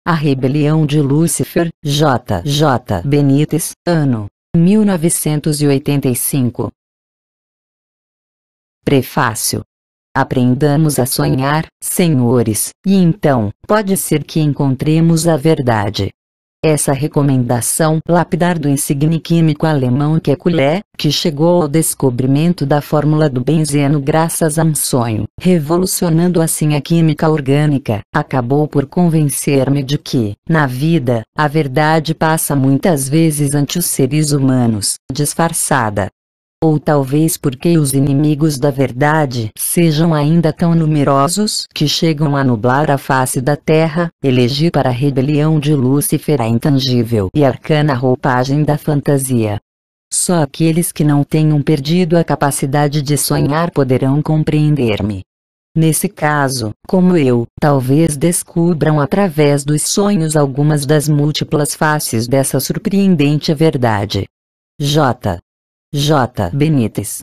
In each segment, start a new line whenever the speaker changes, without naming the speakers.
A Rebelião de Lúcifer, J. J. Benítez, ano 1985. Prefácio. Aprendamos a sonhar, senhores, e então, pode ser que encontremos a verdade. Essa recomendação lapidar do insigne químico alemão Kekulé, que chegou ao descobrimento da fórmula do benzeno graças a um sonho, revolucionando assim a química orgânica, acabou por convencer-me de que, na vida, a verdade passa muitas vezes ante os seres humanos, disfarçada. Ou talvez porque os inimigos da verdade sejam ainda tão numerosos que chegam a nublar a face da terra, elegi para a rebelião de Lúcifer a intangível e arcana roupagem da fantasia. Só aqueles que não tenham perdido a capacidade de sonhar poderão compreender-me. Nesse caso, como eu, talvez descubram através dos sonhos algumas das múltiplas faces dessa surpreendente verdade. J. J. Benítez.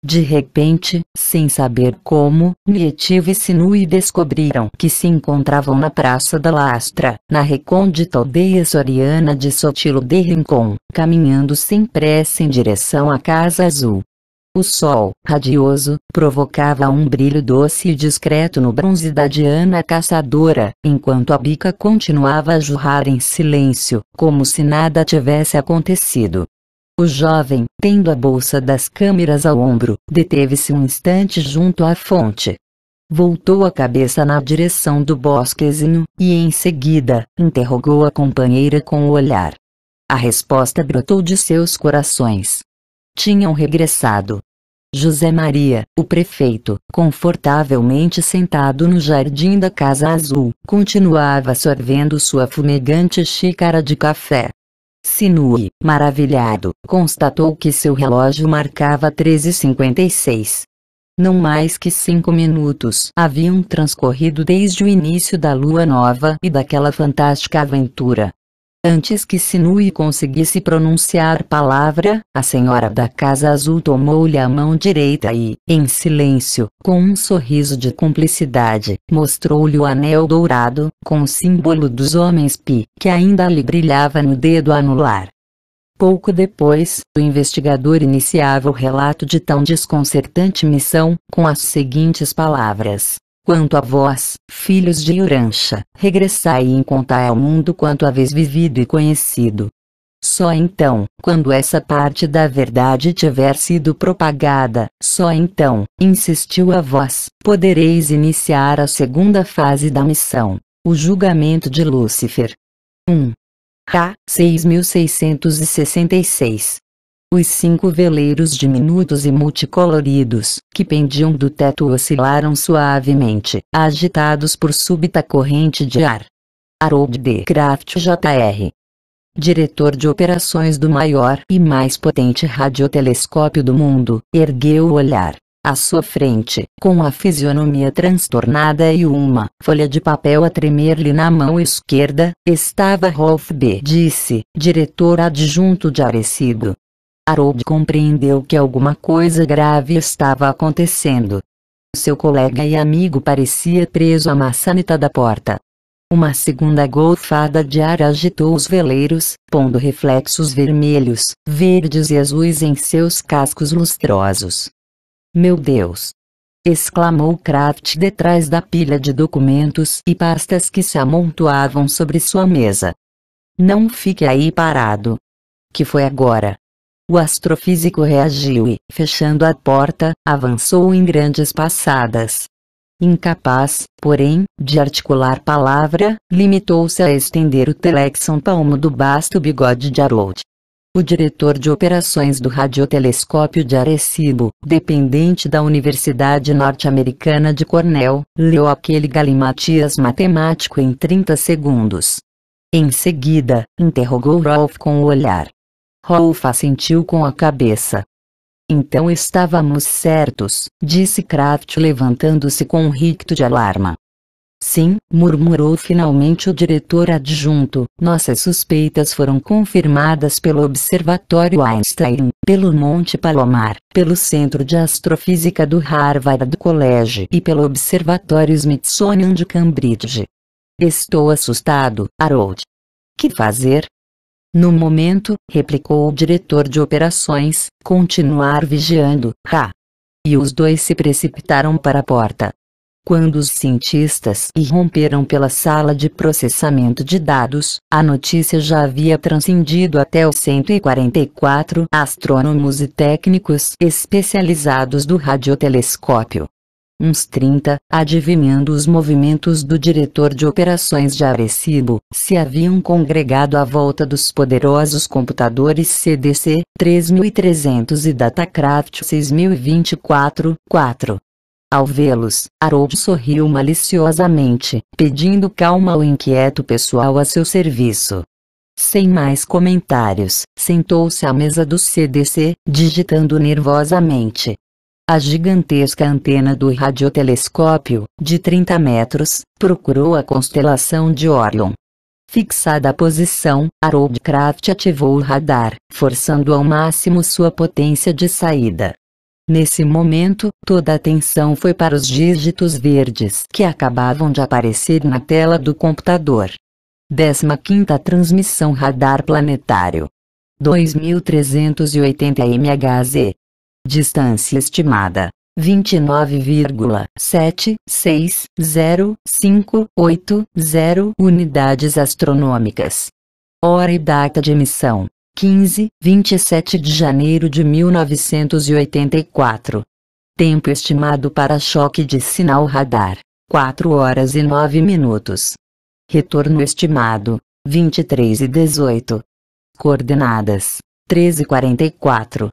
De repente, sem saber como, Nietzsche e Sinui descobriram que se encontravam na Praça da Lastra, na recôndita aldeia soriana de Sotilo de Rincon, caminhando sem pressa em direção à Casa Azul. O sol, radioso, provocava um brilho doce e discreto no bronze da Diana caçadora, enquanto a bica continuava a jorrar em silêncio, como se nada tivesse acontecido. O jovem, tendo a bolsa das câmeras ao ombro, deteve-se um instante junto à fonte. Voltou a cabeça na direção do bosquezinho, e em seguida, interrogou a companheira com o olhar. A resposta brotou de seus corações. Tinham regressado. José Maria, o prefeito, confortavelmente sentado no jardim da Casa Azul, continuava sorvendo sua fumegante xícara de café. Sinui, maravilhado, constatou que seu relógio marcava 13h56. Não mais que 5 minutos haviam transcorrido desde o início da lua nova e daquela fantástica aventura. Antes que Sinui conseguisse pronunciar palavra, a senhora da Casa Azul tomou-lhe a mão direita e, em silêncio, com um sorriso de cumplicidade, mostrou-lhe o anel dourado, com o símbolo dos homens Pi, que ainda lhe brilhava no dedo anular. Pouco depois, o investigador iniciava o relato de tão desconcertante missão, com as seguintes palavras. Quanto a vós, filhos de Urantia, regressai e contai ao mundo quanto haveis vivido e conhecido. Só então, quando essa parte da verdade tiver sido propagada, só então, insistiu a vós, podereis iniciar a segunda fase da missão, o julgamento de Lúcifer. 1. K. 6666. Os 5 veleiros diminutos e multicoloridos, que pendiam do teto oscilaram suavemente, agitados por súbita corrente de ar. Harold D. Kraft Jr., diretor de operações do maior e mais potente radiotelescópio do mundo, ergueu o olhar. À sua frente, com a fisionomia transtornada e uma folha de papel a tremer-lhe na mão esquerda, estava Rolf B. Disse, diretor adjunto de Arecibo. Harold compreendeu que alguma coisa grave estava acontecendo. Seu colega e amigo parecia preso à maçaneta da porta. Uma segunda golfada de ar agitou os veleiros, pondo reflexos vermelhos, verdes e azuis em seus cascos lustrosos. Meu Deus! Exclamou Kraft detrás da pilha de documentos e pastas que se amontoavam sobre sua mesa. Não fique aí parado. Que foi agora? O astrofísico reagiu e, fechando a porta, avançou em grandes passadas. Incapaz, porém, de articular palavra, limitou-se a estender o telexão palmo do basto bigode de Harold. O diretor de operações do radiotelescópio de Arecibo, dependente da Universidade Norte-Americana de Cornell, leu aquele galimatias matemático em 30 segundos. Em seguida, interrogou Rolf com o olhar. Rolf assentiu com a cabeça. Então estávamos certos, disse Kraft levantando-se com um ricto de alarma. Sim, murmurou finalmente o diretor adjunto, nossas suspeitas foram confirmadas pelo Observatório Einstein, pelo Monte Palomar, pelo Centro de Astrofísica do Harvard College e pelo Observatório Smithsonian de Cambridge. Estou assustado, Harold. Que fazer? No momento, replicou o diretor de operações, continuar vigiando, E os dois se precipitaram para a porta. Quando os cientistas irromperam pela sala de processamento de dados, a notícia já havia transcendido até os 144 astrônomos e técnicos especializados do radiotelescópio. Uns 30, adivinhando os movimentos do diretor de operações de Arecibo, se haviam congregado à volta dos poderosos computadores CDC 3300 e Datacraft 6024-4. Ao vê-los, Harold sorriu maliciosamente, pedindo calma ao inquieto pessoal a seu serviço. Sem mais comentários, sentou-se à mesa do CDC, digitando nervosamente. A gigantesca antena do radiotelescópio, de 30 metros, procurou a constelação de Orion. Fixada a posição, Harold Kraft ativou o radar, forçando ao máximo sua potência de saída. Nesse momento, toda a atenção foi para os dígitos verdes que acabavam de aparecer na tela do computador. 15ª transmissão radar planetário. 2380 MHz. Distância estimada: 29,76058 unidades astronômicas. Hora e data de emissão: 27 de janeiro de 1984. Tempo estimado para choque de sinal radar: 4 horas e 9 minutos. Retorno estimado: 23:18. Coordenadas: 13:44.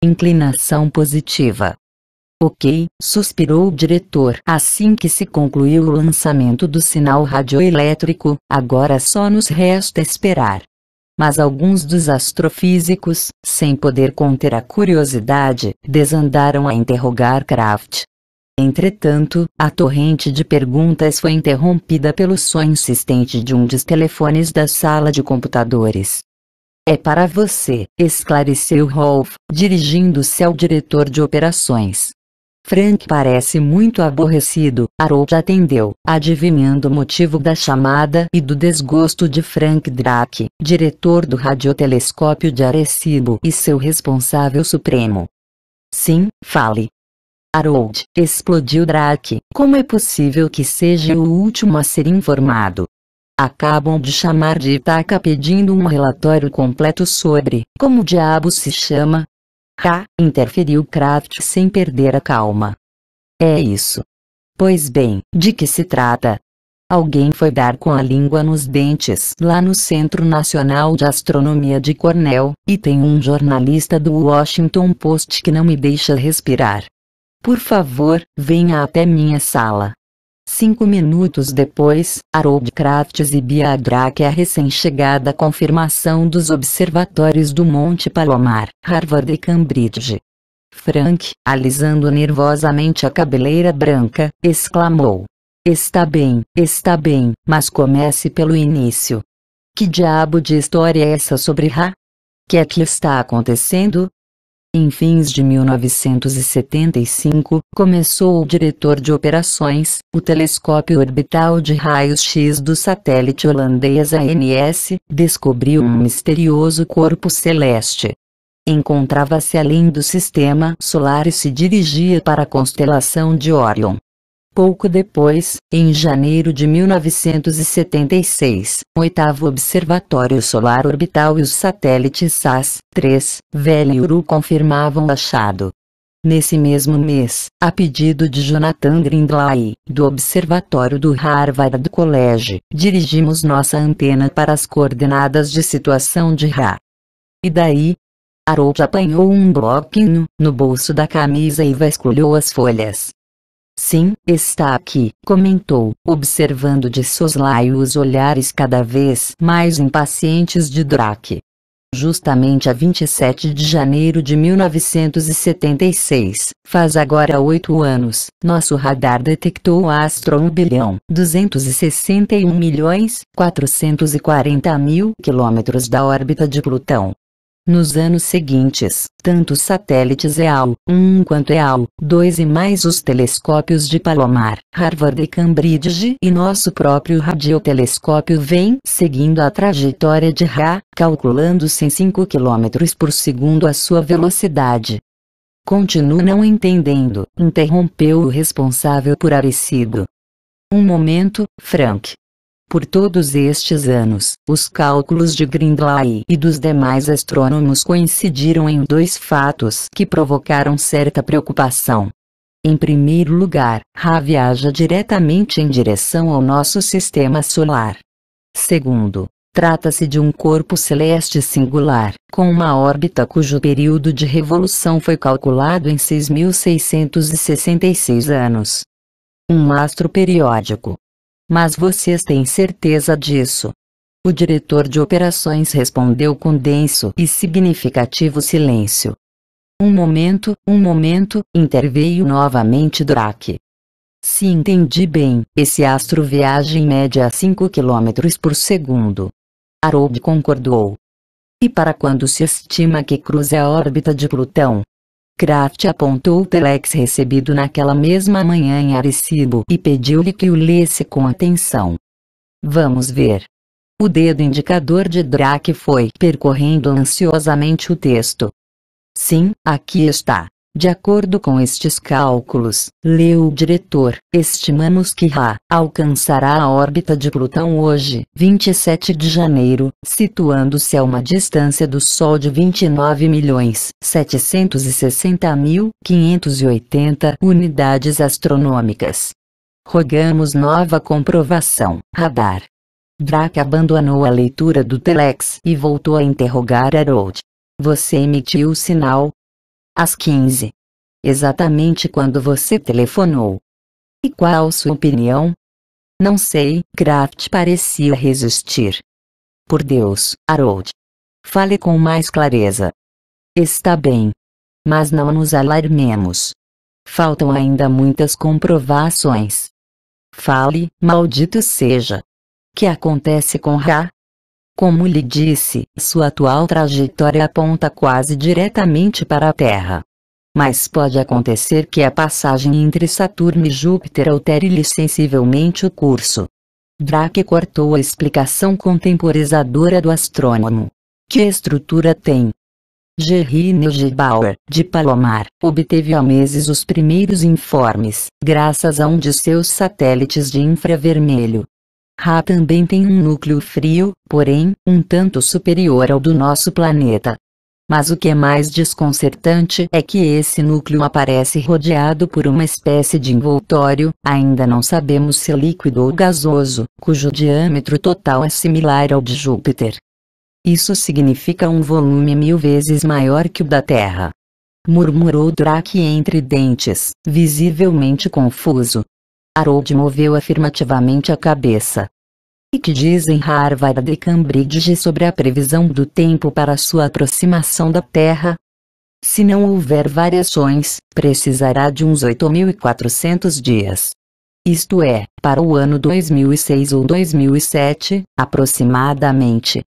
Inclinação positiva. Ok, suspirou o diretor assim que se concluiu o lançamento do sinal radioelétrico, agora só nos resta esperar. Mas alguns dos astrofísicos, sem poder conter a curiosidade, desandaram a interrogar Kraft. Entretanto, a torrente de perguntas foi interrompida pelo som insistente de um dos telefones da sala de computadores. É para você, esclareceu Rolf, dirigindo-se ao diretor de operações. Frank parece muito aborrecido, Harold atendeu, adivinhando o motivo da chamada e do desgosto de Frank Drake, diretor do radiotelescópio de Arecibo e seu responsável supremo. Sim, fale. Harold, explodiu Drake, como é possível que seja o último a ser informado? Acabam de chamar de Itaca pedindo um relatório completo sobre como diabos se chama? Interferiu Kraft sem perder a calma. É isso. Pois bem, de que se trata? Alguém foi dar com a língua nos dentes lá no Centro Nacional de Astronomia de Cornell, e tem um jornalista do Washington Post que não me deixa respirar. Por favor, venha até minha sala. 5 minutos depois, Harold Kraft exibia a Drake a recém-chegada confirmação dos observatórios do Monte Palomar, Harvard e Cambridge. Frank, alisando nervosamente a cabeleira branca, exclamou: está bem, mas comece pelo início. Que diabo de história é essa sobre Ra? Que é que está acontecendo? Em fins de 1975, começou o diretor de operações, o telescópio orbital de raios-x do satélite holandês ANS, descobriu um misterioso corpo celeste. Encontrava-se além do sistema solar e se dirigia para a constelação de Orion. Pouco depois, em janeiro de 1976, o 8º Observatório Solar Orbital e os satélites SAS-3, Vela e Uru confirmavam o achado. Nesse mesmo mês, a pedido de Jonathan Grindlay, do Observatório do Harvard College, dirigimos nossa antena para as coordenadas de situação de Ra. E daí? Harold apanhou um bloquinho no bolso da camisa e vasculhou as folhas. Sim, está aqui, comentou, observando de soslaio os olhares cada vez mais impacientes de Drake. Justamente a 27 de janeiro de 1976, faz agora 8 anos, nosso radar detectou o astro 1.261.440.000 quilômetros da órbita de Plutão. Nos anos seguintes, tanto os satélites EAL-1 quanto EAL-2 e mais os telescópios de Palomar, Harvard e Cambridge e nosso próprio radiotelescópio vêm seguindo a trajetória de Ra, calculando-se em 5 km por segundo a sua velocidade. Continuo não entendendo, interrompeu o responsável por Arecibo. Um momento, Frank. Por todos estes anos, os cálculos de Grindley e dos demais astrônomos coincidiram em dois fatos que provocaram certa preocupação. Em primeiro lugar, Ra viaja diretamente em direção ao nosso sistema solar. Segundo, trata-se de um corpo celeste singular, com uma órbita cujo período de revolução foi calculado em 6.666 anos. Um astro periódico. Mas vocês têm certeza disso? O diretor de operações respondeu com denso e significativo silêncio. Um momento, interveio novamente Drake. Se entendi bem, esse astro viaja em média a 5 km por segundo. Harold concordou. E para quando se estima que cruze a órbita de Plutão? Kraft apontou o telex recebido naquela mesma manhã em Arecibo e pediu-lhe que o lesse com atenção. Vamos ver. O dedo indicador de Drake foi percorrendo ansiosamente o texto. Sim, aqui está. De acordo com estes cálculos, leu o diretor, estimamos que Ra alcançará a órbita de Plutão hoje, 27 de janeiro, situando-se a uma distância do Sol de 29.760.580 unidades astronômicas. Rogamos nova comprovação, radar. Drake abandonou a leitura do telex e voltou a interrogar Harold. Você emitiu o sinal? Às 15. Exatamente quando você telefonou. E qual sua opinião? Não sei, Kraft parecia resistir. Por Deus, Harold. Fale com mais clareza. Está bem. Mas não nos alarmemos. Faltam ainda muitas comprovações. Fale, maldito seja. Que acontece com Ra? Como lhe disse, sua atual trajetória aponta quase diretamente para a Terra. Mas pode acontecer que a passagem entre Saturno e Júpiter altere-lhe sensivelmente o curso. Drake cortou a explicação contemporizadora do astrônomo. Que estrutura tem? Gerry Neugebauer, de Palomar, obteve há meses os primeiros informes, graças a um de seus satélites de infravermelho. Ra também tem um núcleo frio, porém, um tanto superior ao do nosso planeta. Mas o que é mais desconcertante é que esse núcleo aparece rodeado por uma espécie de envoltório, ainda não sabemos se líquido ou gasoso, cujo diâmetro total é similar ao de Júpiter. Isso significa um volume 1000 vezes maior que o da Terra. Murmurou Drake entre dentes, visivelmente confuso. Harold moveu afirmativamente a cabeça. E que dizem Harvard e Cambridge sobre a previsão do tempo para sua aproximação da Terra? Se não houver variações, precisará de uns 8.400 dias. Isto é, para o ano 2006 ou 2007, aproximadamente.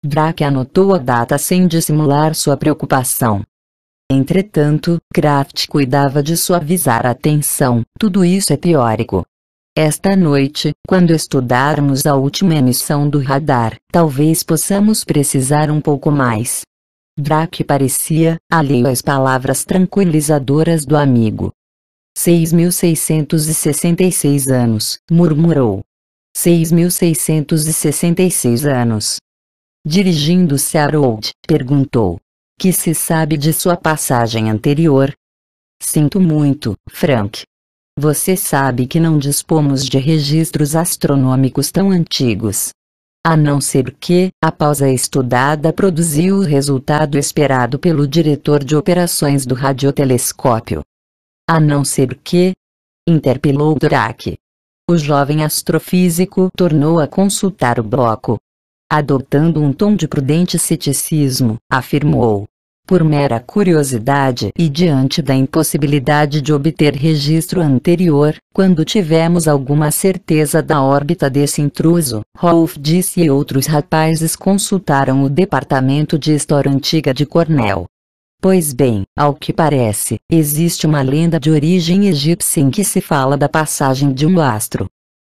Drake anotou a data sem dissimular sua preocupação. Entretanto, Kraft cuidava de suavizar a tensão. Tudo isso é teórico. Esta noite, quando estudarmos a última emissão do radar, talvez possamos precisar um pouco mais. Drake parecia alheio às palavras tranquilizadoras do amigo. 6.666 anos, murmurou. 6.666 anos. Dirigindo-se a Harold, perguntou. Que se sabe de sua passagem anterior? Sinto muito, Frank. Você sabe que não dispomos de registros astronômicos tão antigos. A não ser que, a pausa estudada produziu o resultado esperado pelo diretor de operações do radiotelescópio. A não ser que... interpelou Drake. O jovem astrofísico tornou a consultar o bloco. Adotando um tom de prudente ceticismo, afirmou. Por mera curiosidade e diante da impossibilidade de obter registro anterior, quando tivemos alguma certeza da órbita desse intruso, Rolf disse e outros rapazes consultaram o Departamento de História Antiga de Cornell. Pois bem, ao que parece, existe uma lenda de origem egípcia em que se fala da passagem de um astro.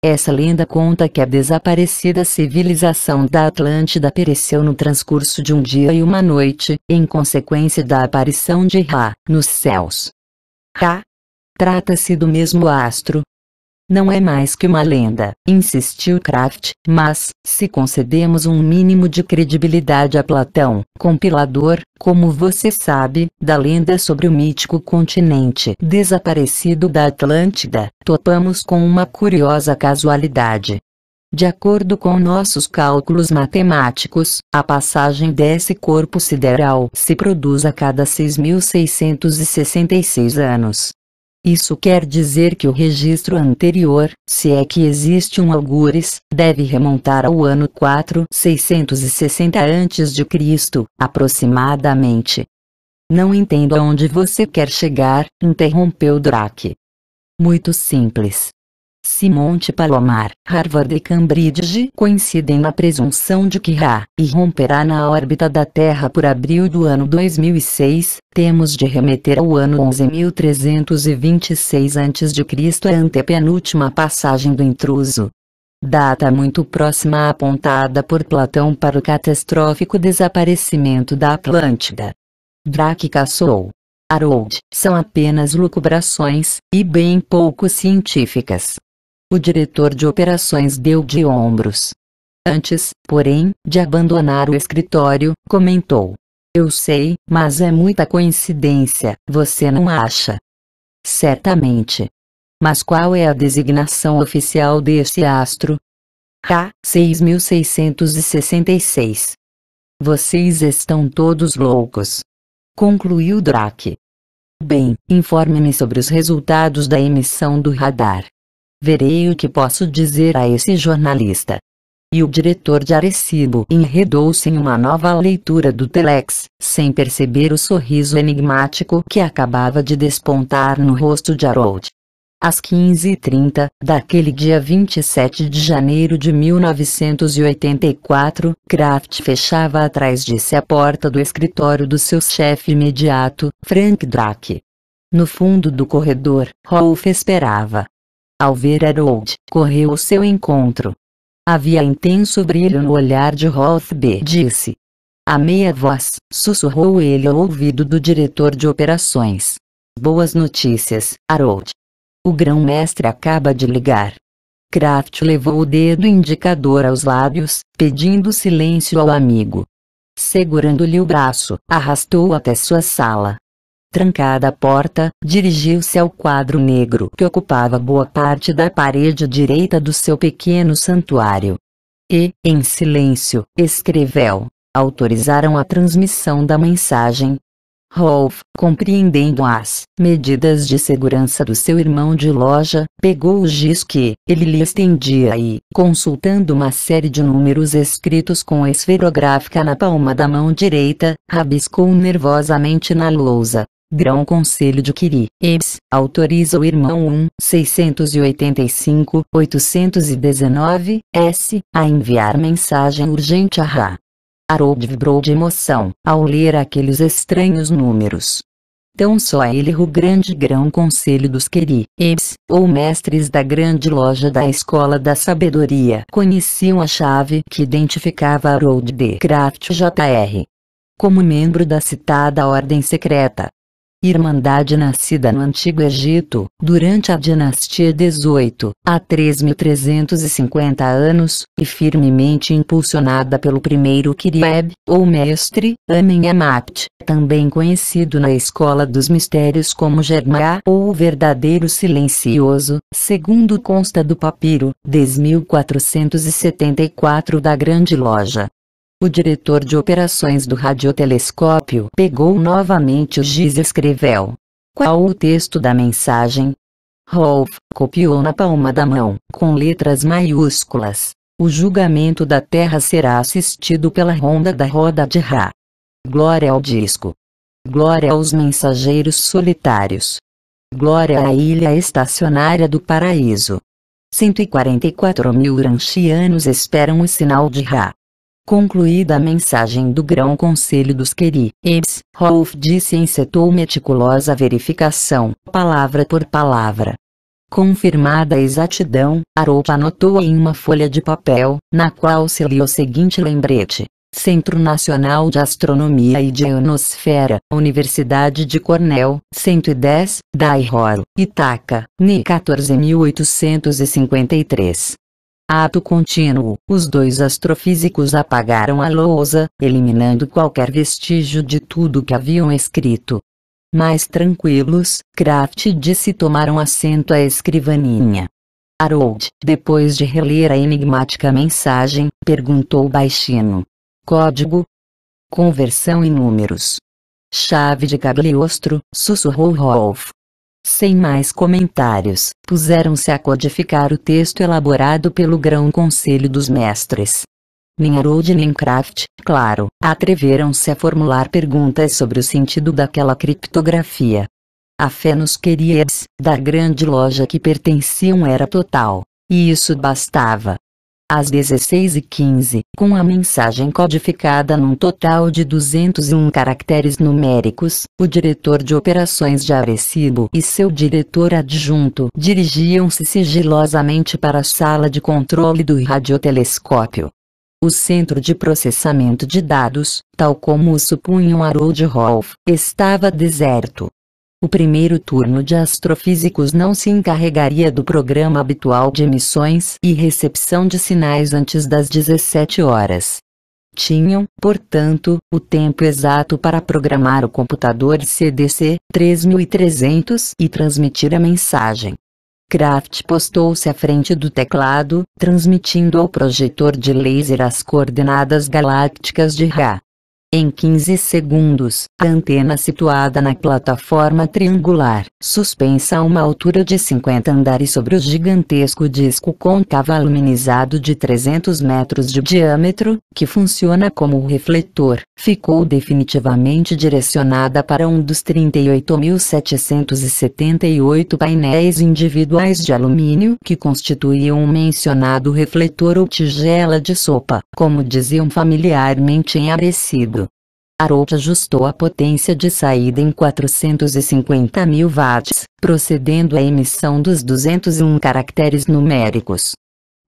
Essa lenda conta que a desaparecida civilização da Atlântida pereceu no transcurso de um dia e uma noite, em consequência da aparição de Ra, nos céus. Ra? Trata-se do mesmo astro? Não é mais que uma lenda, insistiu Kraft, mas, se concedemos um mínimo de credibilidade a Platão, compilador, como você sabe, da lenda sobre o mítico continente desaparecido da Atlântida, topamos com uma curiosa casualidade. De acordo com nossos cálculos matemáticos, a passagem desse corpo sideral se produz a cada 6.666 anos. Isso quer dizer que o registro anterior, se é que existe um algures, deve remontar ao ano 4660 a.C., aproximadamente. Não entendo aonde você quer chegar, interrompeu Drake. Muito simples. Se Monte Palomar, Harvard e Cambridge coincidem na presunção de que Ra irromperá na órbita da Terra por abril do ano 2006, temos de remeter ao ano 11.326 a.C., a antepenúltima passagem do intruso. Data muito próxima apontada por Platão para o catastrófico desaparecimento da Atlântida. Drake caçou. Harold, são apenas lucubrações, e bem pouco científicas. O diretor de operações deu de ombros. Antes, porém, de abandonar o escritório, comentou. Eu sei, mas é muita coincidência, você não acha? Certamente. Mas qual é a designação oficial desse astro? Ra, 6.666. Vocês estão todos loucos. Concluiu Drake. Bem, informe-me sobre os resultados da emissão do radar. Verei o que posso dizer a esse jornalista. E o diretor de Arecibo enredou-se em uma nova leitura do telex, sem perceber o sorriso enigmático que acabava de despontar no rosto de Harold. Às 15h30, daquele dia 27 de janeiro de 1984, Kraft fechava atrás de si a porta do escritório do seu chefe imediato, Frank Drake. No fundo do corredor, Rolf esperava. Ao ver Harold, correu ao seu encontro. Havia intenso brilho no olhar de Rolf B. Disse. A meia voz, sussurrou ele ao ouvido do diretor de operações. Boas notícias, Harold. O grão-mestre acaba de ligar. Kraft levou o dedo indicador aos lábios, pedindo silêncio ao amigo. Segurando-lhe o braço, arrastou-o até sua sala. Trancada a porta, dirigiu-se ao quadro negro que ocupava boa parte da parede direita do seu pequeno santuário. E, em silêncio, escreveu. Autorizaram a transmissão da mensagem. Rolf, compreendendo as medidas de segurança do seu irmão de loja, pegou o giz que ele lhe estendia e, consultando uma série de números escritos com esferográfica na palma da mão direita, rabiscou nervosamente na lousa. Grão Conselho de Quiri, EBS, autoriza o irmão 685-819-S, a enviar mensagem urgente a Ra. Harold vibrou de emoção, ao ler aqueles estranhos números. Tão só ele e o grande Grão Conselho dos Quiri, EBS, ou mestres da grande loja da Escola da Sabedoria, conheciam a chave que identificava Harold D. Kraft Jr. como membro da citada ordem secreta. Irmandade nascida no Antigo Egito, durante a dinastia 18, há 3.350 anos, e firmemente impulsionada pelo primeiro Quirieb, ou mestre, Amenemhat, também conhecido na escola dos mistérios como Germa ou o verdadeiro silencioso, segundo consta do papiro, 10.474 da Grande Loja. O diretor de operações do radiotelescópio pegou novamente o giz e escreveu. Qual o texto da mensagem? Rolf copiou na palma da mão, com letras maiúsculas. O julgamento da Terra será assistido pela ronda da roda de Ra. Glória ao disco. Glória aos mensageiros solitários. Glória à ilha estacionária do paraíso. 144 mil urantianos esperam o sinal de Ra. Concluída a mensagem do Grão Conselho dos Querubins, Rolf disse e encetou meticulosa verificação, palavra por palavra. Confirmada a exatidão, Aroupa anotou em uma folha de papel, na qual se lia o seguinte lembrete: Centro Nacional de Astronomia e de Ionosfera, Universidade de Cornell, 110, Daihoro, Itaca, NI 14.853. Ato contínuo, os dois astrofísicos apagaram a lousa, eliminando qualquer vestígio de tudo que haviam escrito. Mais tranquilos, Kraft disse e tomaram assento à escrivaninha. Harold, depois de reler a enigmática mensagem, perguntou baixinho. Código? Conversão em números. Chave de Cagliostro, sussurrou Rolf. Sem mais comentários, puseram-se a codificar o texto elaborado pelo Grão Conselho dos Mestres. Nem Harold nem Kraft, claro, atreveram-se a formular perguntas sobre o sentido daquela criptografia. A fé nos Querubins, da grande loja que pertenciam era total, e isso bastava. Às 16h15, com a mensagem codificada num total de 201 caracteres numéricos, o diretor de operações de Arecibo e seu diretor adjunto dirigiam-se sigilosamente para a sala de controle do radiotelescópio. O centro de processamento de dados, tal como o supunham Harold e Rolf, estava deserto. O primeiro turno de astrofísicos não se encarregaria do programa habitual de emissões e recepção de sinais antes das 17 horas. Tinham, portanto, o tempo exato para programar o computador CDC 3300 e transmitir a mensagem. Kraft postou-se à frente do teclado, transmitindo ao projetor de laser as coordenadas galácticas de Ra. Em 15 segundos, a antena situada na plataforma triangular, suspensa a uma altura de 50 andares sobre o gigantesco disco côncavo aluminizado de 300 metros de diâmetro, que funciona como refletor, ficou definitivamente direcionada para um dos 38.778 painéis individuais de alumínio que constituíam o mencionado refletor ou tigela de sopa, como diziam familiarmente em Arecibo. Harold ajustou a potência de saída em 450.000 watts, procedendo à emissão dos 201 caracteres numéricos.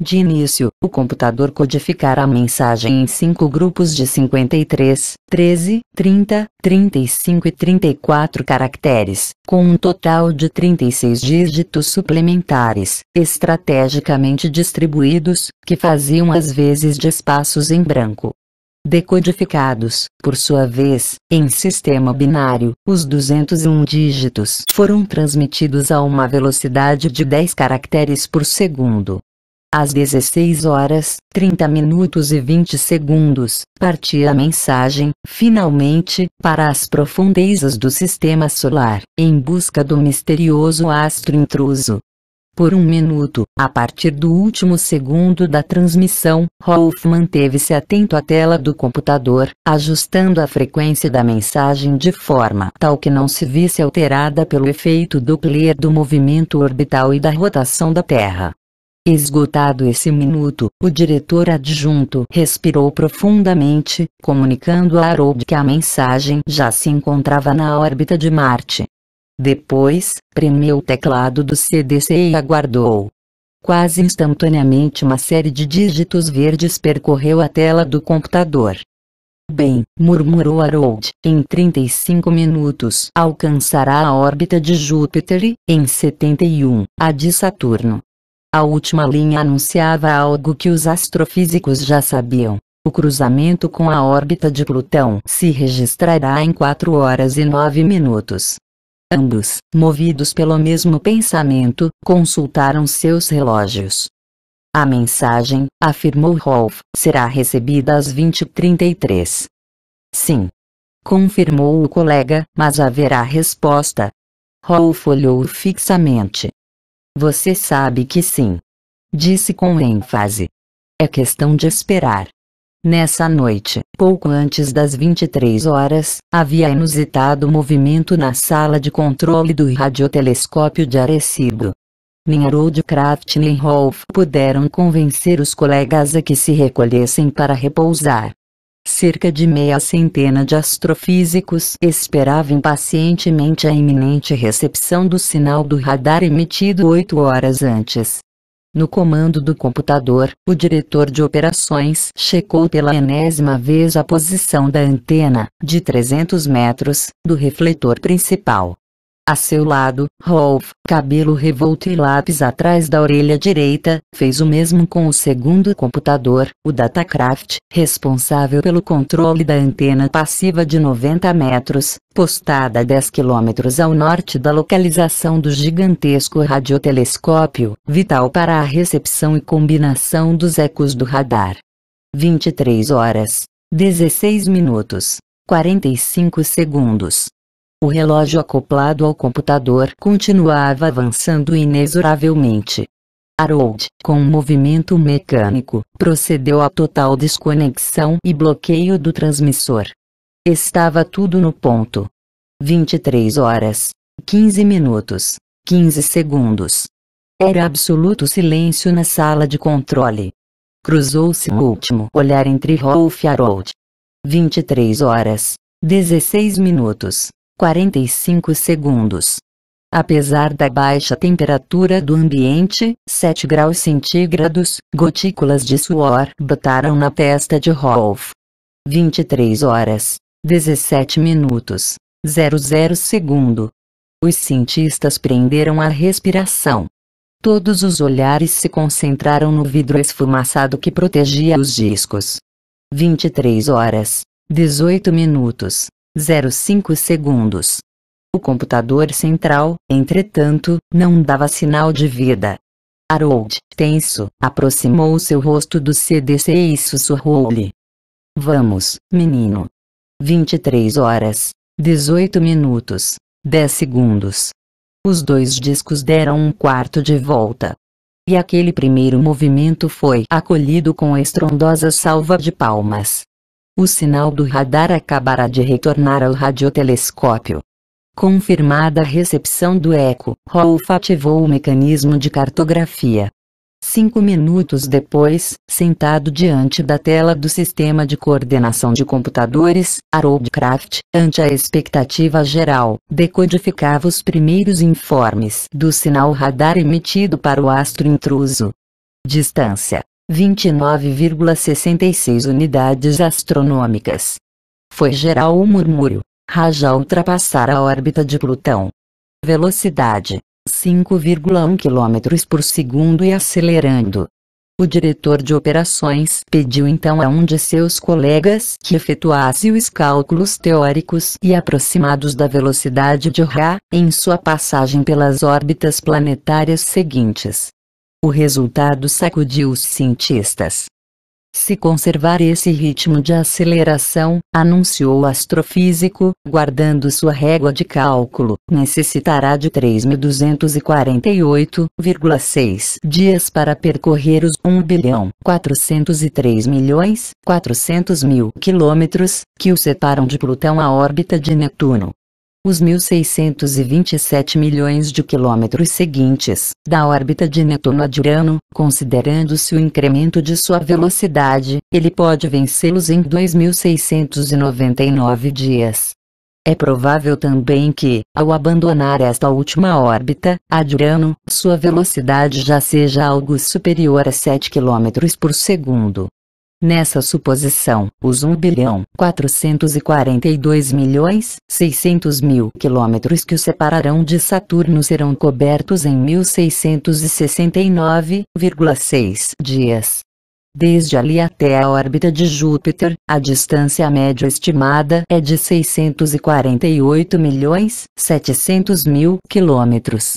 De início, o computador codificara a mensagem em 5 grupos de 53, 13, 30, 35 e 34 caracteres, com um total de 36 dígitos suplementares, estrategicamente distribuídos, que faziam as vezes de espaços em branco. Decodificados, por sua vez, em sistema binário, os 201 dígitos foram transmitidos a uma velocidade de 10 caracteres por segundo. Às 16 horas, 30 minutos e 20 segundos, partia a mensagem, finalmente, para as profundezas do sistema solar, em busca do misterioso astro intruso. Por um minuto, a partir do último segundo da transmissão, Rolf manteve-se atento à tela do computador, ajustando a frequência da mensagem de forma tal que não se visse alterada pelo efeito Doppler do movimento orbital e da rotação da Terra. Esgotado esse minuto, o diretor adjunto respirou profundamente, comunicando a Harold que a mensagem já se encontrava na órbita de Marte. Depois, premeu o teclado do CDC e aguardou. Quase instantaneamente uma série de dígitos verdes percorreu a tela do computador. Bem, murmurou Harold, em 35 minutos alcançará a órbita de Júpiter e, em 71, a de Saturno. A última linha anunciava algo que os astrofísicos já sabiam. O cruzamento com a órbita de Plutão se registrará em 4 horas e 9 minutos. Ambos, movidos pelo mesmo pensamento, consultaram seus relógios. A mensagem, afirmou Rolf, será recebida às 20h33. Sim. Confirmou o colega, mas haverá resposta. Rolf olhou-o fixamente. Você sabe que sim. Disse com ênfase. É questão de esperar. Nessa noite, pouco antes das 23 horas, havia inusitado movimento na sala de controle do radiotelescópio de Arecibo. Nem Harold nem Rolf puderam convencer os colegas a que se recolhessem para repousar. Cerca de meia centena de astrofísicos esperavam impacientemente a iminente recepção do sinal do radar emitido 8 horas antes. No comando do computador, o diretor de operações checou pela enésima vez a posição da antena, de 300 metros, do refletor principal. A seu lado, Rolf, cabelo revolto e lápis atrás da orelha direita, fez o mesmo com o segundo computador, o Datacraft, responsável pelo controle da antena passiva de 90 metros, postada a 10 km ao norte da localização do gigantesco radiotelescópio, vital para a recepção e combinação dos ecos do radar. 23 horas, 16 minutos, 45 segundos. O relógio acoplado ao computador continuava avançando inexoravelmente. Harold, com um movimento mecânico, procedeu à total desconexão e bloqueio do transmissor. Estava tudo no ponto. 23 horas, 15 minutos, 15 segundos. Era absoluto silêncio na sala de controle. Cruzou-se um último olhar entre Rolf e Harold. 23 horas, 16 minutos. 45 segundos. Apesar da baixa temperatura do ambiente, 7 graus centígrados, gotículas de suor brotaram na testa de Rolf. 23 horas, 17 minutos, 00 segundo. Os cientistas prenderam a respiração. Todos os olhares se concentraram no vidro esfumaçado que protegia os discos. 23 horas, 18 minutos. 05 segundos. O computador central, entretanto, não dava sinal de vida. Harold, tenso, aproximou seu rosto do CDC e sussurrou-lhe: "Vamos, menino." 23 horas, 18 minutos, 10 segundos. Os dois discos deram um quarto de volta. E aquele primeiro movimento foi acolhido com estrondosa salva de palmas. O sinal do radar acabara de retornar ao radiotelescópio. Confirmada a recepção do eco, Rolf ativou o mecanismo de cartografia. 5 minutos depois, sentado diante da tela do sistema de coordenação de computadores, Harold, ante a expectativa geral, decodificava os primeiros informes do sinal radar emitido para o astro intruso. Distância: 29,66 unidades astronômicas. Foi geral o murmúrio. Já ultrapassara a órbita de Plutão. Velocidade: 5,1 km por segundo e acelerando. O diretor de operações pediu então a um de seus colegas que efetuasse os cálculos teóricos e aproximados da velocidade de Ra, em sua passagem pelas órbitas planetárias seguintes. O resultado sacudiu os cientistas. Se conservar esse ritmo de aceleração, anunciou o astrofísico, guardando sua régua de cálculo, necessitará de 3.248,6 dias para percorrer os 1.403.400.000 quilômetros, que o separam de Plutão à órbita de Netuno. Os 1.627 milhões de quilômetros seguintes, da órbita de Netuno a de Urano, considerando-se o incremento de sua velocidade, ele pode vencê-los em 2.699 dias. É provável também que, ao abandonar esta última órbita, a de Urano, sua velocidade já seja algo superior a 7 km por segundo. Nessa suposição, os 1.442.600.000 quilômetros que o separarão de Saturno serão cobertos em 1.669,6 dias. Desde ali até a órbita de Júpiter, a distância média estimada é de 648.700.000 quilômetros.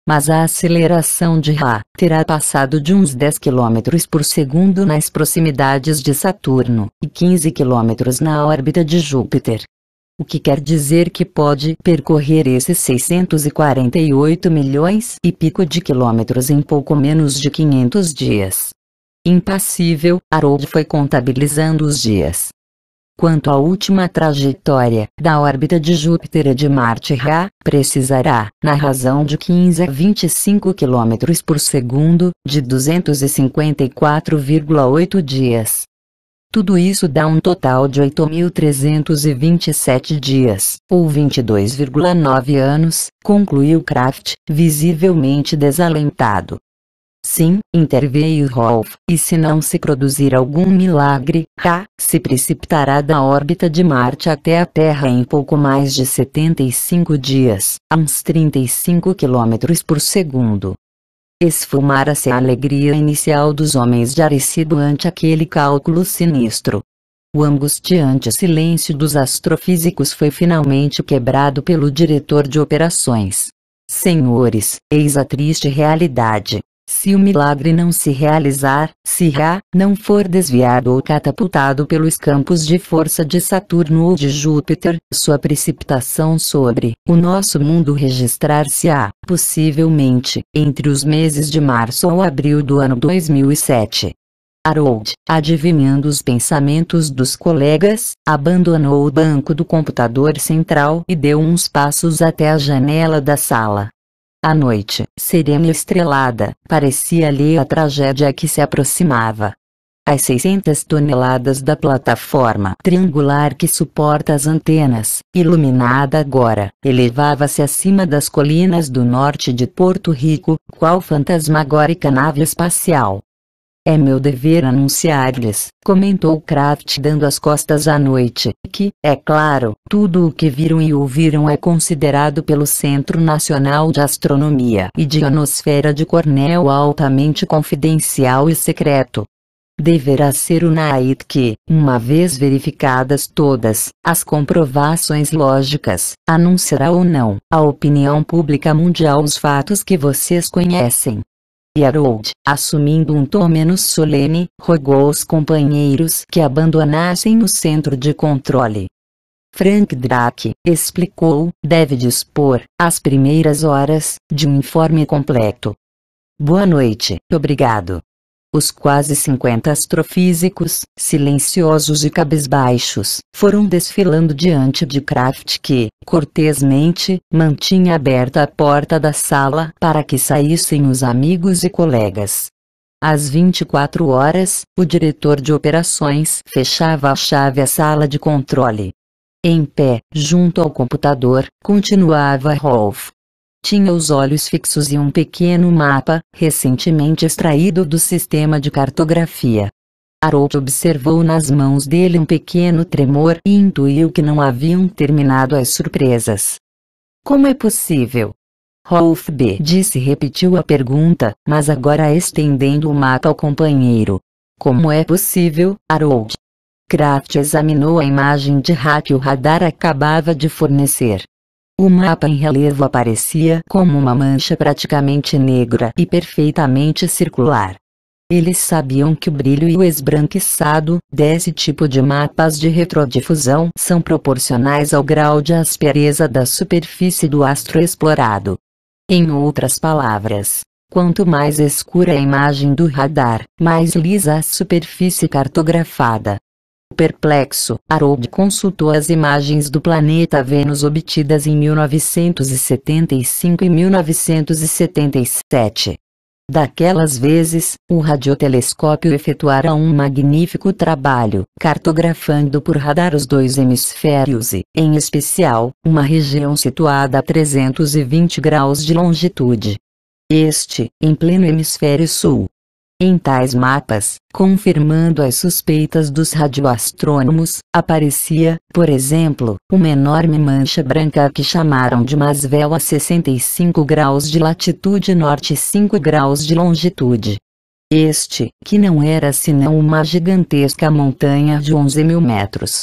Mas a aceleração de Ra terá passado de uns 10 km por segundo nas proximidades de Saturno, e 15 km na órbita de Júpiter. O que quer dizer que pode percorrer esses 648 milhões e pico de quilômetros em pouco menos de 500 dias. Impassível, Harold foi contabilizando os dias. Quanto à última trajetória da órbita de Júpiter e de Marte, Ra precisará, na razão de 15 a 25 km por segundo, de 254,8 dias. Tudo isso dá um total de 8.327 dias, ou 22,9 anos, concluiu Kraft, visivelmente desalentado. Sim, interveio Rolf, e se não se produzir algum milagre, Ra se precipitará da órbita de Marte até a Terra em pouco mais de 75 dias, a uns 35 km por segundo. Esfumara-se a alegria inicial dos homens de Arecibo ante aquele cálculo sinistro. O angustiante silêncio dos astrofísicos foi finalmente quebrado pelo diretor de operações. Senhores, eis a triste realidade. Se o milagre não se realizar, se Ra não for desviado ou catapultado pelos campos de força de Saturno ou de Júpiter, sua precipitação sobre o nosso mundo registrar-se-á, possivelmente, entre os meses de março ou abril do ano 2007. Harold, adivinhando os pensamentos dos colegas, abandonou o banco do computador central e deu uns passos até a janela da sala. A noite, serena e estrelada, parecia-lhe a tragédia que se aproximava. As 600 toneladas da plataforma triangular que suporta as antenas, iluminada agora, elevava-se acima das colinas do norte de Porto Rico, qual fantasmagórica nave espacial. É meu dever anunciar-lhes, comentou Kraft dando as costas à noite, que, é claro, tudo o que viram e ouviram é considerado pelo Centro Nacional de Astronomia e de Ionosfera de Cornell altamente confidencial e secreto. Deverá ser o NAIT que, uma vez verificadas todas as comprovações lógicas, anunciará ou não à opinião pública mundial os fatos que vocês conhecem. E Harold, assumindo um tom menos solene, rogou aos companheiros que abandonassem o centro de controle. Frank Drake, explicou, deve dispor, às primeiras horas, de um informe completo. Boa noite, obrigado. Os quase 50 astrofísicos, silenciosos e cabisbaixos, foram desfilando diante de Kraft que, cortesmente, mantinha aberta a porta da sala para que saíssem os amigos e colegas. Às 24 horas, o diretor de operações fechava a chave a sala de controle. Em pé, junto ao computador, continuava Rolf. Tinha os olhos fixos e um pequeno mapa, recentemente extraído do sistema de cartografia. Harold observou nas mãos dele um pequeno tremor e intuiu que não haviam terminado as surpresas. Como é possível? Rolf B. disse e repetiu a pergunta, mas agora estendendo o mapa ao companheiro. Como é possível, Harold? Kraft examinou a imagem de Ra que o radar acabava de fornecer. O mapa em relevo aparecia como uma mancha praticamente negra e perfeitamente circular. Eles sabiam que o brilho e o esbranquiçado desse tipo de mapas de retrodifusão são proporcionais ao grau de aspereza da superfície do astro explorado. Em outras palavras, quanto mais escura a imagem do radar, mais lisa a superfície cartografada. Perplexo, Harold consultou as imagens do planeta Vênus obtidas em 1975 e 1977. Daquelas vezes, o radiotelescópio efetuara um magnífico trabalho, cartografando por radar os dois hemisférios e, em especial, uma região situada a 320 graus de longitude. Este, em pleno hemisfério sul. Em tais mapas, confirmando as suspeitas dos radioastrônomos, aparecia, por exemplo, uma enorme mancha branca que chamaram de Masvel a 65 graus de latitude norte e 5 graus de longitude. Este, que não era senão uma gigantesca montanha de 11.000 metros.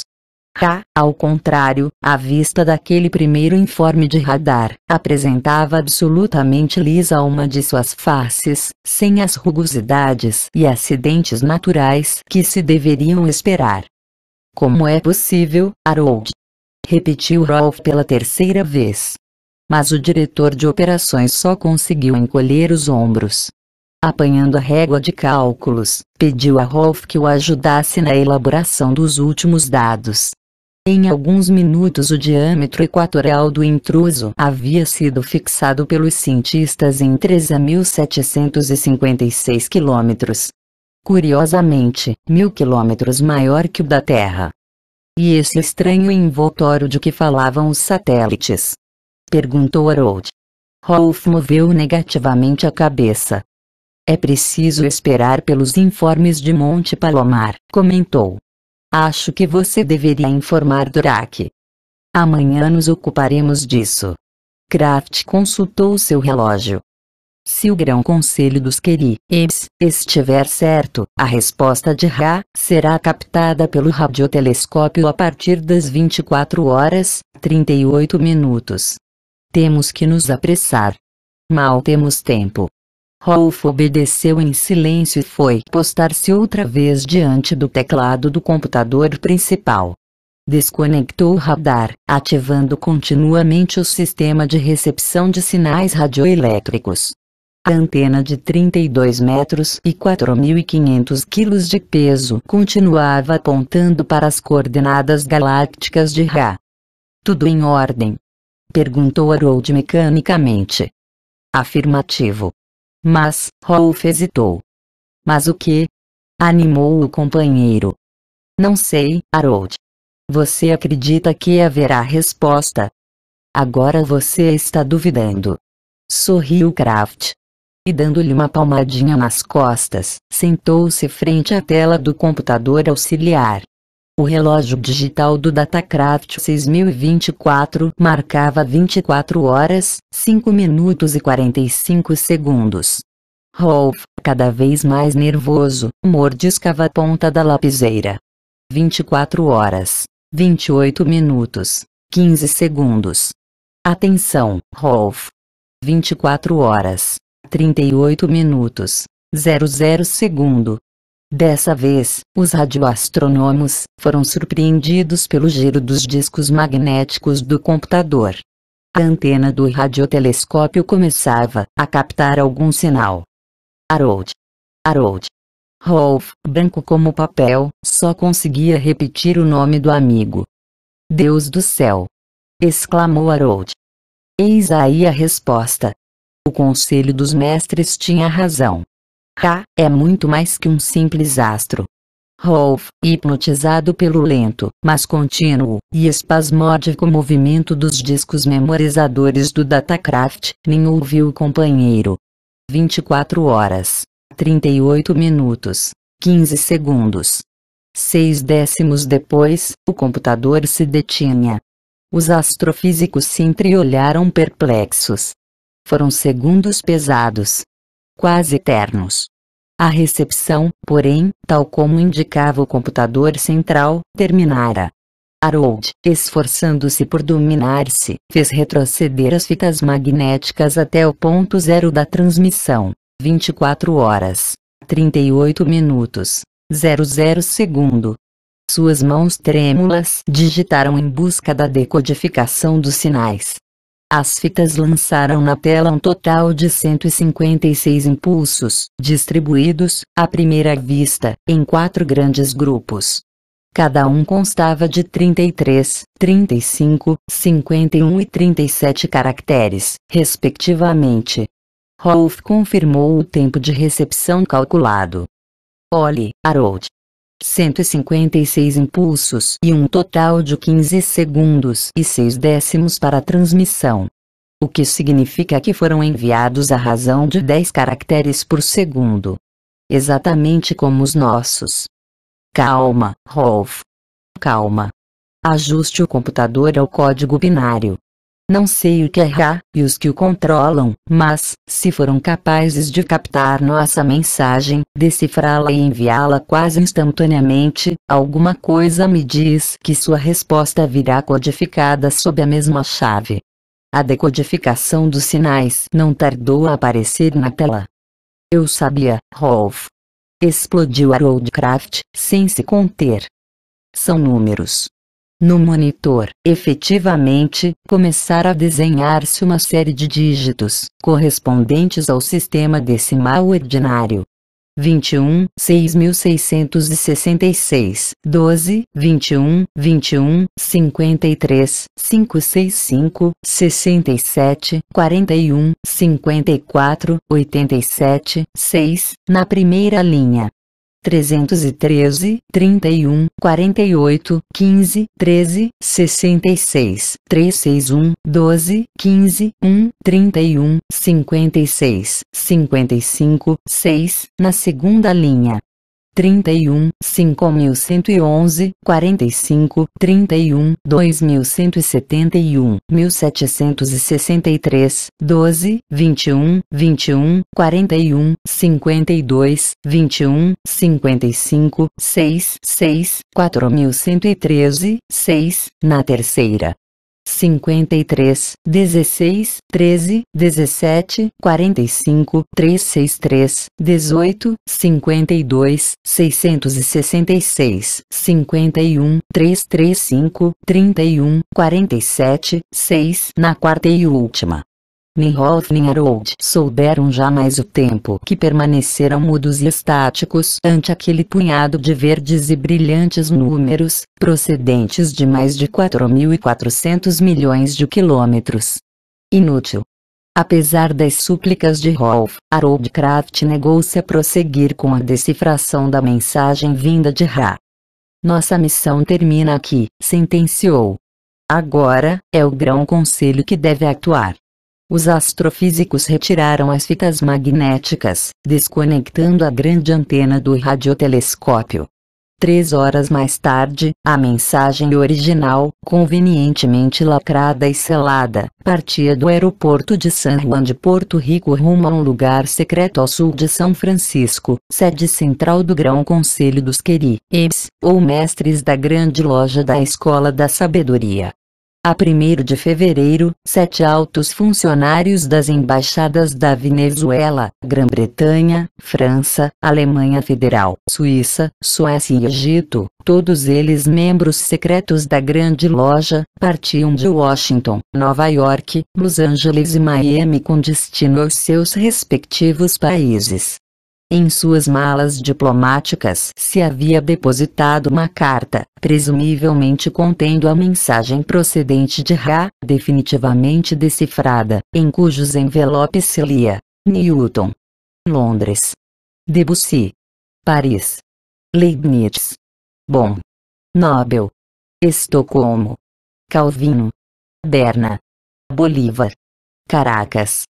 Ra, ao contrário, à vista daquele primeiro informe de radar, apresentava absolutamente lisa uma de suas faces, sem as rugosidades e acidentes naturais que se deveriam esperar. Como é possível, Harold? Repetiu Rolf pela terceira vez. Mas o diretor de operações só conseguiu encolher os ombros. Apanhando a régua de cálculos, pediu a Rolf que o ajudasse na elaboração dos últimos dados. Em alguns minutos o diâmetro equatorial do intruso havia sido fixado pelos cientistas em 13.756 quilômetros. Curiosamente, 1.000 quilômetros maior que o da Terra. E esse estranho envoltório de que falavam os satélites? Perguntou Harold. Rolf moveu negativamente a cabeça. É preciso esperar pelos informes de Monte Palomar, comentou. Acho que você deveria informar Durack. Amanhã nos ocuparemos disso. Kraft consultou seu relógio. Se o grão conselho dos Queribs estiver certo, a resposta de Ra será captada pelo radiotelescópio a partir das 24h38. Temos que nos apressar. Mal temos tempo. Rolf obedeceu em silêncio e foi postar-se outra vez diante do teclado do computador principal. Desconectou o radar, ativando continuamente o sistema de recepção de sinais radioelétricos. A antena de 32 metros e 4.500 quilos de peso continuava apontando para as coordenadas galácticas de Ra. Tudo em ordem? Perguntou Harold mecanicamente. Afirmativo. Mas, Rolf hesitou. Mas o que? Animou o companheiro. Não sei, Harold. Você acredita que haverá resposta? Agora você está duvidando. Sorriu Kraft. E dando-lhe uma palmadinha nas costas, sentou-se frente à tela do computador auxiliar. O relógio digital do Datacraft 6024 marcava 24 horas, 5 minutos e 45 segundos. Rolf, cada vez mais nervoso, mordiscava a ponta da lapiseira. 24 horas, 28 minutos, 15 segundos. Atenção, Rolf. 24 horas, 38 minutos, 00 segundo. Dessa vez, os radioastrônomos foram surpreendidos pelo giro dos discos magnéticos do computador. A antena do radiotelescópio começava a captar algum sinal. Harold. Rolf, branco como papel, só conseguia repetir o nome do amigo. Deus do céu! Exclamou Harold. Eis aí a resposta. O Conselho dos Mestres tinha razão. Ra é muito mais que um simples astro. Rolf, hipnotizado pelo lento, mas contínuo e espasmódico movimento dos discos memorizadores do Datacraft, nem ouviu o companheiro. 24 horas, 38 minutos, 15 segundos. 6 décimos depois, o computador se detinha. Os astrofísicos se entreolharam perplexos. Foram segundos pesados. Quase eternos. A recepção, porém, tal como indicava o computador central, terminara. Harold, esforçando-se por dominar-se, fez retroceder as fitas magnéticas até o ponto zero da transmissão. 24 horas, 38 minutos, 00 segundo. Suas mãos trêmulas digitaram em busca da decodificação dos sinais. As fitas lançaram na tela um total de 156 impulsos, distribuídos, à primeira vista, em 4 grandes grupos. Cada um constava de 33, 35, 51 e 37 caracteres, respectivamente. Rolf confirmou o tempo de recepção calculado. Olhe, Harold. 156 impulsos e um total de 15 segundos e 6 décimos para a transmissão. O que significa que foram enviados à razão de 10 caracteres por segundo. Exatamente como os nossos. Calma, Rolf. Calma. Ajuste o computador ao código binário. Não sei o que é Ra e os que o controlam, mas, se foram capazes de captar nossa mensagem, decifrá-la e enviá-la quase instantaneamente, alguma coisa me diz que sua resposta virá codificada sob a mesma chave. A decodificação dos sinais não tardou a aparecer na tela. Eu sabia, Rolf. Explodiu Harold Kraft, sem se conter. São números. No monitor, efetivamente, começara a desenhar-se uma série de dígitos, correspondentes ao sistema decimal ordinário. 21, 6.666, 12, 21, 53, 565, 67, 41, 54, 87, 6, na primeira linha. 313, 31, 48, 15, 13, 66, 361, 12, 15, 1, 31, 56, 55, 6, na segunda linha. 31, 5.111, 45, 31, 2.171, 1.763, 12, 21, 41, 52, 21, 55, 6, 6, 4.113, 6, na terceira. 53, 16, 13, 17, 45, 363, 18, 52, 666, 51, 335, 31, 47, 6, na quarta e última. Nem Rolf nem Harold souberam jamais o tempo que permaneceram mudos e estáticos ante aquele punhado de verdes e brilhantes números, procedentes de mais de 4.400 milhões de quilômetros. Inútil. Apesar das súplicas de Rolf, Harold Kraft negou-se a prosseguir com a decifração da mensagem vinda de Ra. Nossa missão termina aqui, sentenciou. Agora, é o Grão-Conselho que deve atuar. Os astrofísicos retiraram as fitas magnéticas, desconectando a grande antena do radiotelescópio. 3 horas mais tarde, a mensagem original, convenientemente lacrada e selada, partia do aeroporto de San Juan de Porto Rico rumo a um lugar secreto ao sul de São Francisco, sede central do Grão-Conselho dos Querubins, ou mestres da grande loja da Escola da Sabedoria. A 1º de fevereiro, 7 altos funcionários das embaixadas da Venezuela, Grã-Bretanha, França, Alemanha Federal, Suíça, Suécia e Egito, todos eles membros secretos da Grande Loja, partiam de Washington, Nova York, Los Angeles e Miami com destino aos seus respectivos países. Em suas malas diplomáticas se havia depositado uma carta, presumivelmente contendo a mensagem procedente de Ra, definitivamente decifrada, em cujos envelopes se lia: Newton, Londres, Debussy, Paris, Leibniz, Bonn, Nobel, Estocolmo, Calvino, Berna, Bolívar, Caracas,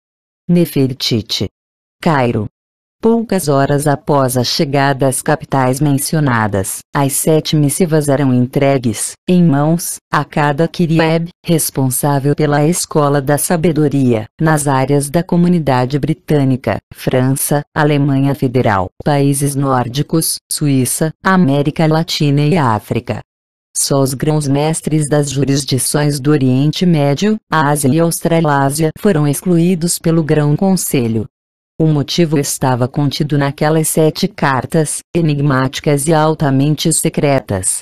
Nefertiti, Cairo. Poucas horas após a chegada às capitais mencionadas, as 7 missivas eram entregues, em mãos, a cada Querub, responsável pela Escola da Sabedoria, nas áreas da Comunidade Britânica, França, Alemanha Federal, países nórdicos, Suíça, América Latina e África. Só os grãos-mestres das jurisdições do Oriente Médio, Ásia e Australásia foram excluídos pelo Grão-Conselho. O motivo estava contido naquelas 7 cartas, enigmáticas e altamente secretas,